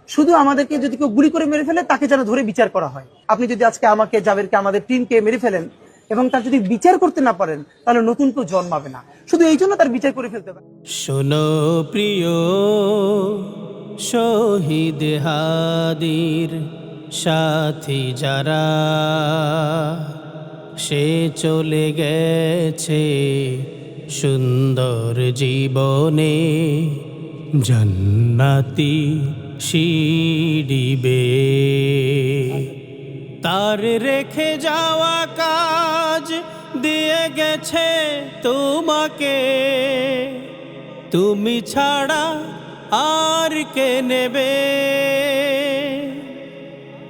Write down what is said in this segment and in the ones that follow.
শুধু আমাদেরকে যদি কেউ গুলি করে মেরে ফেলে তাকে যেন ধরে বিচার করা হয়। আপনি যদি আজকে আমাকে, জাবেরকে, আমাদের টিমকে মেরে ফেলেন এবং তার যদি বিচার করতে না পারেন, তাহলে নতুন কেউ জন্মাবে না। শুধু এই জন্য তার বিচার করে ফেলতে পারে। শোনো প্রিয় শহীদ হাদির সাথী যারা, সে চলে গেছে সুন্দর জীবনে, জান্নাতি সিঁড়িবে। তার রেখে যাওয়া কাজ দিয়ে গেছে তোমাকে, তুমি ছাড়া আর কে নেবে?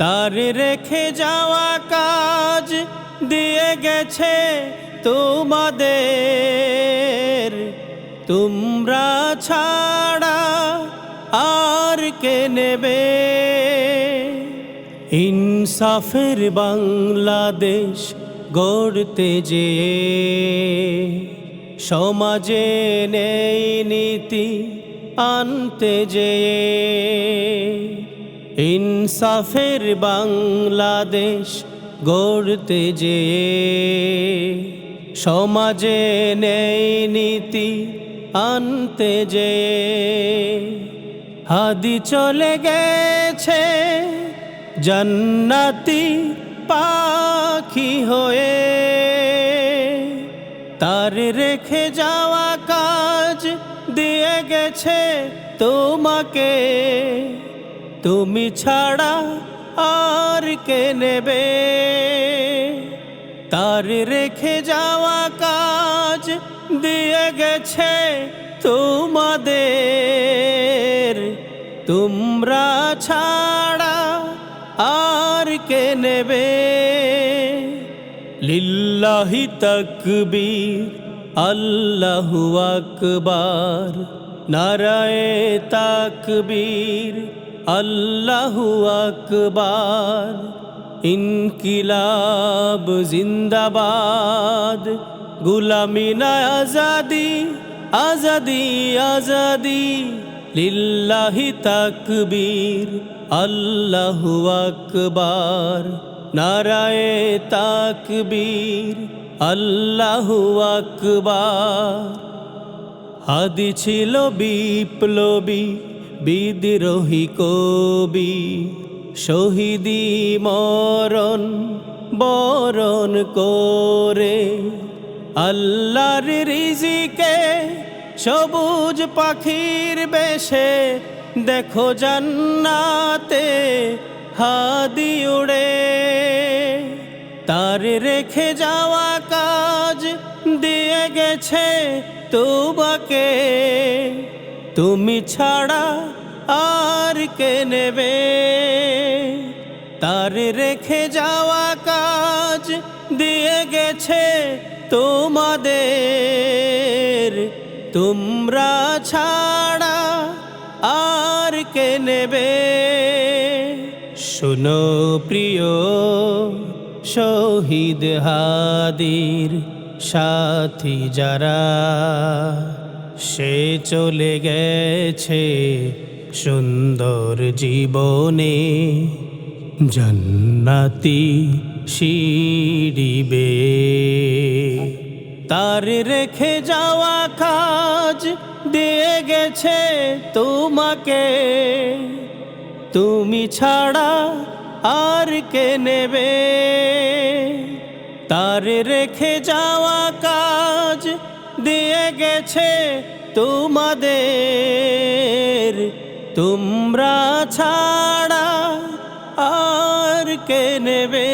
তার রেখে যাওয়া কাজ দিয়ে গেছে তোমাদের, তোমরা ছাড়া আর কে নেবে? ইনসাফের বাংলাদেশ গড়তে যেয়ে, সমাজে নেই নীতি আনতে যেয়ে, ইনসাফের বাংলাদেশ গড়তে যেয়ে, সমাজে নেই নীতি আনতে যেয়ে, হাদি চলে গেছে জান্নাতি পাখি হয়ে। তার রেখে যাওয়া কাজ দিয়ে গেছে তোমাকে, তুমি ছাড়া আর কে নেবে? তার রেখে যাওয়া কাজ দিয়ে গেছে তোমাদের, তোমরা ছাড়া আর কে নেবে? লিল্লাহি তাকবীর, আল্লাহু আকবার, নারায়ে তাকবীর, আল্লাহু আকবার, ইনকিলাব জিন্দাবাদ, গুলামি না আজাদি, আজাদি আজাদি। লিল্লাহি তাকবীর, আল্লাহু আকবার, নারায়ে তাকবীর, আল্লাহু আকবার। হাদি ছিল বিপ্লবী, বিদ্রোহী কবি, শহীদি মরণ বরণ করে, আল্লাহর রিজিকে সবুজ পাখির বেশে, দেখো জান্নাতে হাদি উড়ে। তার রেখে যাওয়া কাজ দিয়ে গেছে তোমাকে, তুমি ছাড়া আর কে নেবে? তার রেখে যাওয়া কাজ দিয়ে গেছে তোমাদের, তোমরা ছাড়া আর কে নেবে? শোনো প্রিয় শহীদ হাদির সাথী যারা, সে চলে গেছে সুন্দর জীবনে, জান্নাতি সিঁড়িবে। তার রেখে যাওয়া কাজ দিয়ে গেছে তোমাকে, তুমি ছাড়া আর কে নেবে? তার রেখে যাওয়া কাজ দিয়ে গেছে তোমাদের, তোমরা ছাড়া আর কে নেবে?